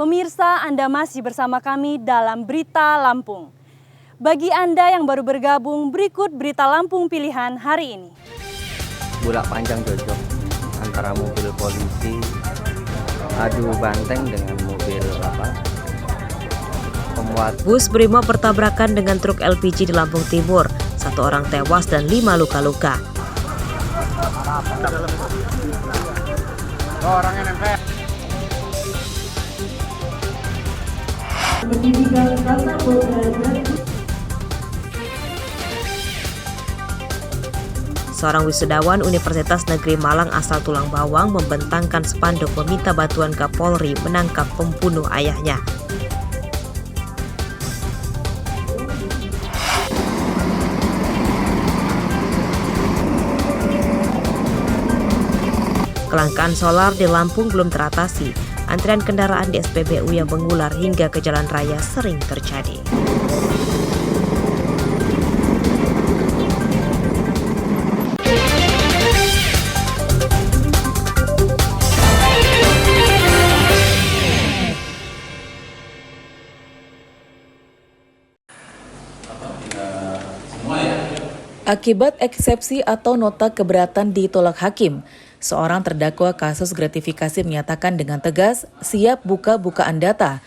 Pemirsa, Anda masih bersama kami dalam Berita Lampung. Bagi Anda yang baru bergabung, berikut Berita Lampung pilihan hari ini. Bolak panjang cocok antara mobil polisi adu banteng dengan mobil pemuat. Bus Brimob bertabrakan dengan truk LPG di Lampung Timur. 1 orang tewas dan 5 luka-luka. Seorang wisudawan Universitas Negeri Malang asal Tulang Bawang membentangkan spanduk meminta bantuan Kapolri menangkap pembunuh ayahnya. Kelangkaan solar di Lampung belum teratasi. Antrian kendaraan di SPBU yang mengular hingga ke jalan raya sering terjadi. Akibat eksepsi atau nota keberatan ditolak hakim, seorang terdakwa kasus gratifikasi menyatakan dengan tegas siap buka-bukaan data.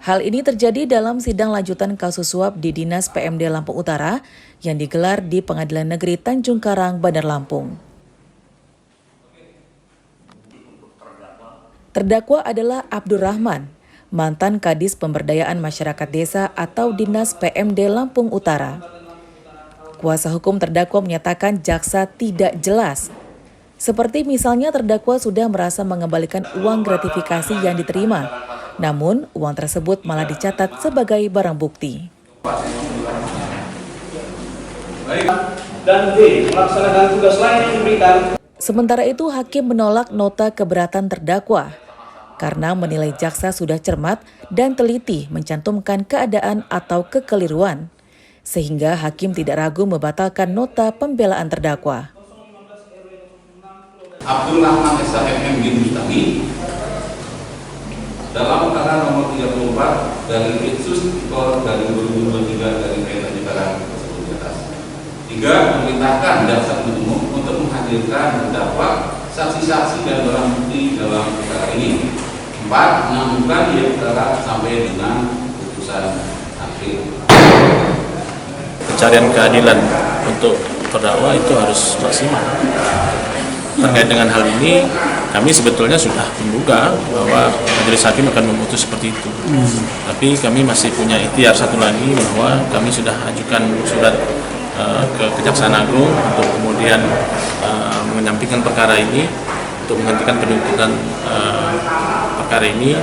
Hal ini terjadi dalam sidang lanjutan kasus suap di Dinas PMD Lampung Utara yang digelar di Pengadilan Negeri Tanjung Karang, Bandar Lampung. Terdakwa adalah Abdurrahman, mantan Kadis Pemberdayaan Masyarakat Desa atau Dinas PMD Lampung Utara. Kuasa hukum terdakwa menyatakan jaksa tidak jelas. Seperti misalnya terdakwa sudah merasa mengembalikan uang gratifikasi yang diterima, namun uang tersebut malah dicatat sebagai barang bukti. Dan D. Melaksanakan tugas lain yang diberikan. Sementara itu hakim menolak nota keberatan terdakwa karena menilai jaksa sudah cermat dan teliti mencantumkan keadaan atau kekeliruan, sehingga hakim tidak ragu membatalkan nota pembelaan terdakwa. Abdurrahman SHMM bin Mustami dalam perkara nomor 34 dari Litsus Tipor dari 2023 dari PN Tanjung Karang tersebut di atas. 3. Memerintahkan jaksa penuntut umum untuk menghadirkan terdakwa, saksi-saksi dan barang bukti dalam perkara ini. 4. Mengajukan dia perkara sampai dengan putusan akhir. Pencarian keadilan untuk terdakwa itu harus maksimal. Terkait dengan hal ini, kami sebetulnya sudah menduga bahwa majelis hakim akan memutus seperti itu. Tapi kami masih punya ikhtiar satu lagi bahwa kami sudah ajukan surat ke Kejaksaan Agung untuk kemudian menyampaikan perkara ini untuk menghentikan penuntutan perkara ini.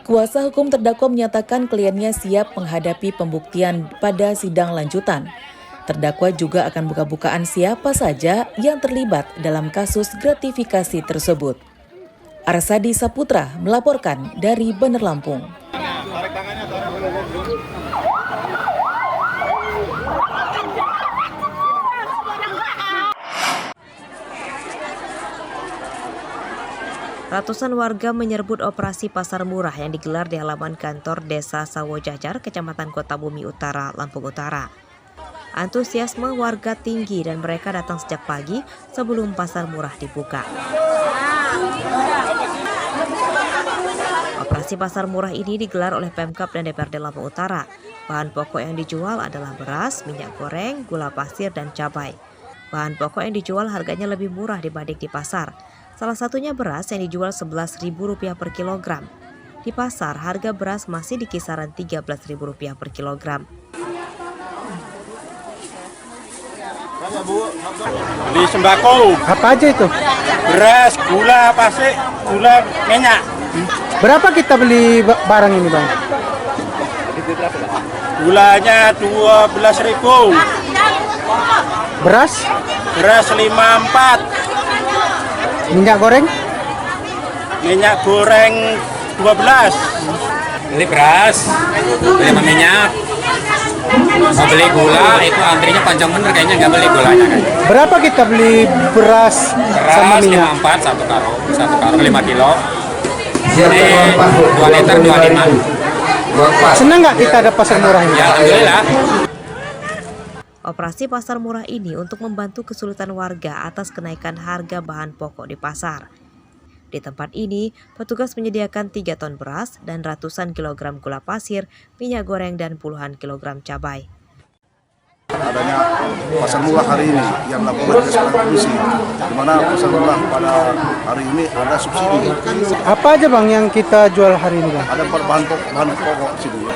Kuasa hukum terdakwa menyatakan kliennya siap menghadapi pembuktian pada sidang lanjutan. Terdakwa juga akan buka-bukaan siapa saja yang terlibat dalam kasus gratifikasi tersebut. Arsadi Saputra melaporkan dari Bandar Lampung. Ratusan warga menyerbu operasi pasar murah yang digelar di halaman kantor Desa Sawojajar, Kecamatan Kota Bumi Utara, Lampung Utara. Antusiasme warga tinggi dan mereka datang sejak pagi sebelum pasar murah dibuka. Operasi pasar murah ini digelar oleh Pemkab dan DPRD Lampung Utara. Bahan pokok yang dijual adalah beras, minyak goreng, gula pasir, dan cabai. Bahan pokok yang dijual harganya lebih murah dibanding di pasar. Salah satunya beras yang dijual Rp11.000 per kilogram. Di pasar, harga beras masih di kisaran Rp13.000 per kilogram. Beli sembako. Apa aja itu? Beras, gula pasir, gula minyak. Berapa kita beli barang ini, Bang? Gulanya 12.000. Beras? Beras 54. Minyak goreng? Minyak goreng 12. beli beras, beli minyak, mau beli gula itu antrinya panjang bener kayaknya, nggak beli gulanya kayaknya. Berapa kita beli beras sama Beras minyak? 54 satu karung 5 kilo. Ini 2 liter 25. Senang nggak kita ada pasar murah ini? Ya alhamdulillah. Operasi pasar murah ini untuk membantu kesulitan warga atas kenaikan harga bahan pokok di pasar. Di tempat ini, petugas menyediakan 3 ton beras dan ratusan kilogram gula pasir, minyak goreng, dan puluhan kilogram cabai. Adanya pasar murah hari ini yang dilakukan oleh Komisi, di mana pasar murah pada hari ini ada subsidi. Apa aja Bang yang kita jual hari ini Bang? Ada bahan pokok di sini,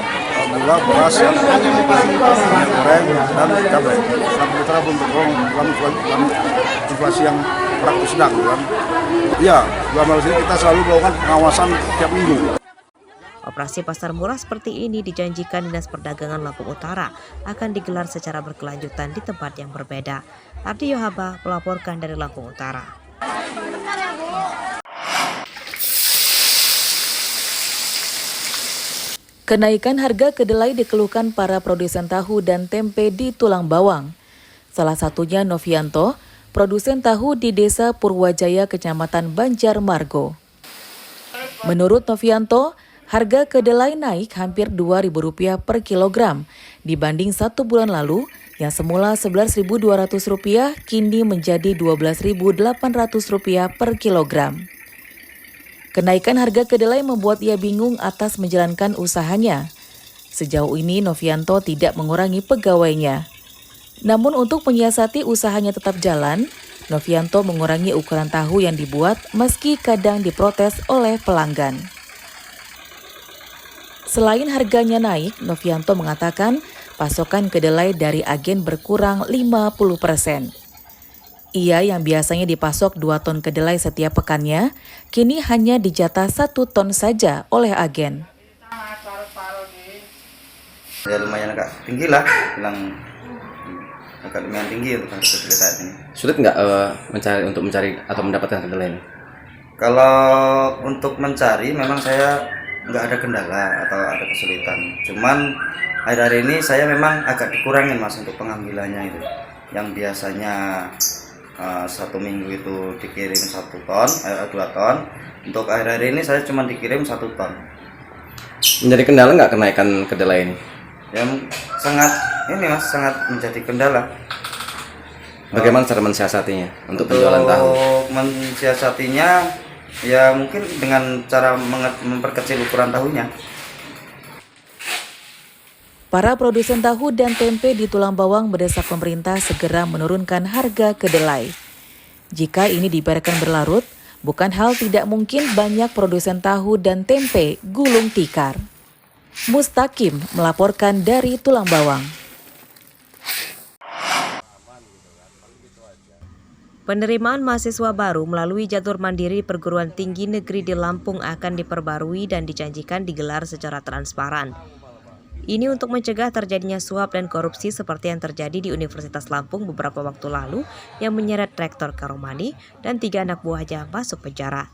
gula, beras, minyak goreng, dan cabai. Nah, kita untuk inflasi yang praktis sedang, kan? Ya, dalam hal ini kita selalu melakukan pengawasan tiap minggu. Operasi pasar murah seperti ini dijanjikan Dinas Perdagangan Lampung Utara akan digelar secara berkelanjutan di tempat yang berbeda. Ardi Yohaba melaporkan dari Lampung Utara. Kenaikan harga kedelai dikeluhkan para produsen tahu dan tempe di Tulang Bawang. Salah satunya Novianto, produsen tahu di Desa Purwajaya, Kecamatan Banjarmargo. Menurut Novianto, harga kedelai naik hampir Rp2.000 per kilogram dibanding 1 bulan lalu yang semula Rp11.200 kini menjadi Rp12.800 per kilogram. Kenaikan harga kedelai membuat ia bingung atas menjalankan usahanya. Sejauh ini Novianto tidak mengurangi pegawainya. Namun untuk menyiasati usahanya tetap jalan, Novianto mengurangi ukuran tahu yang dibuat meski kadang diprotes oleh pelanggan. Selain harganya naik, Novianto mengatakan pasokan kedelai dari agen berkurang 50%. Ia yang biasanya dipasok 2 ton kedelai setiap pekannya, kini hanya dijatah 1 ton saja oleh agen. Ya lumayan agak tinggi lah, bilang agak lumayan tinggi untuk harga kedelai saat ini. Sulit nggak mencari atau mendapatkan kedelai ini? Kalau untuk mencari memang saya nggak ada kendala atau ada kesulitan. Cuman akhir-akhir ini saya memang agak dikurangin Mas untuk pengambilannya itu. Yang biasanya 1 minggu itu dikirim 1 ton, 2 ton. Untuk akhir-akhir ini saya cuma dikirim 1 ton. Menjadi kendala nggak kenaikan kedelai ini? Ya sangat ini Mas, sangat menjadi kendala. Bagaimana cara mensiasatinya untuk penjualan tahu? Untuk mensiasatinya ya mungkin dengan cara memperkecil ukuran tahunya. Para produsen tahu dan tempe di Tulang Bawang mendesak pemerintah segera menurunkan harga kedelai. Jika ini dibiarkan berlarut, bukan hal tidak mungkin banyak produsen tahu dan tempe gulung tikar. Mustaqim melaporkan dari Tulang Bawang. Penerimaan mahasiswa baru melalui jalur mandiri perguruan tinggi negeri di Lampung akan diperbarui dan dijanjikan digelar secara transparan. Ini untuk mencegah terjadinya suap dan korupsi seperti yang terjadi di Universitas Lampung beberapa waktu lalu yang menyeret Rektor Karomani dan 3 anak buahnya masuk penjara.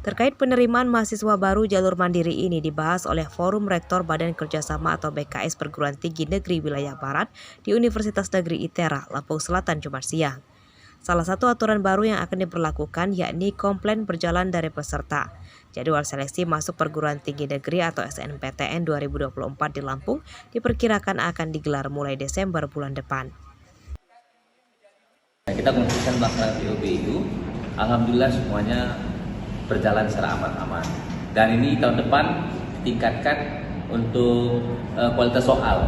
Terkait penerimaan mahasiswa baru jalur mandiri ini dibahas oleh Forum Rektor Badan Kerjasama atau BKS Perguruan Tinggi Negeri Wilayah Barat di Universitas Negeri ITERA, Lampung Selatan, Jumat siang. Salah satu aturan baru yang akan diberlakukan yakni komplain berjalan dari peserta. Jadwal seleksi masuk perguruan tinggi negeri atau SNPTN 2024 di Lampung diperkirakan akan digelar mulai Desember bulan depan. Kita memutuskan melaksanakan POB itu, alhamdulillah semuanya berjalan secara aman-aman. Dan ini tahun depan tingkatkan untuk kualitas soal,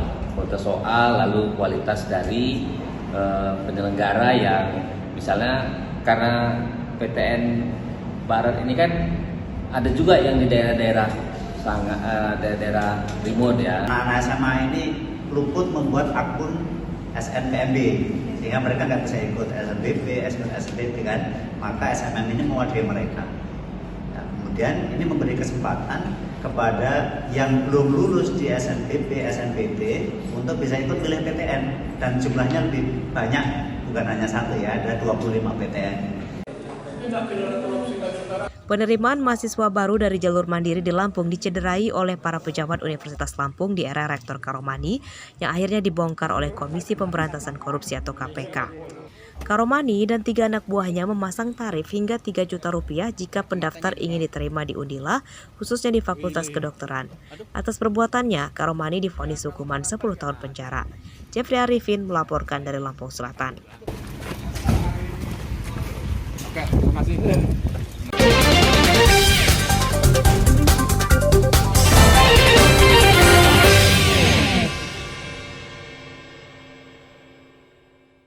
lalu kualitas dari penyelenggara yang misalnya karena PTN Barat ini kan ada juga yang di daerah-daerah daerah remote ya. Anak SMA ini luput membuat akun SNPMB sehingga mereka nggak bisa ikut SNBP, SNBP kan, maka SMM ini mewadahi mereka. Nah, kemudian ini memberi kesempatan kepada yang belum lulus di SNBP, SNBT untuk bisa ikut pilih PTN dan jumlahnya lebih banyak, bukan hanya 1 ya, ada 25 PTN. Penerimaan mahasiswa baru dari jalur mandiri di Lampung dicederai oleh para pejabat Universitas Lampung di era Rektor Karomani yang akhirnya dibongkar oleh Komisi Pemberantasan Korupsi atau KPK. Karomani dan 3 anak buahnya memasang tarif hingga 3 juta rupiah jika pendaftar ingin diterima di Unila, khususnya di Fakultas Kedokteran. Atas perbuatannya, Karomani divonis hukuman 10 tahun penjara. Jeffrey Arifin melaporkan dari Lampung Selatan. Oke, terima kasih.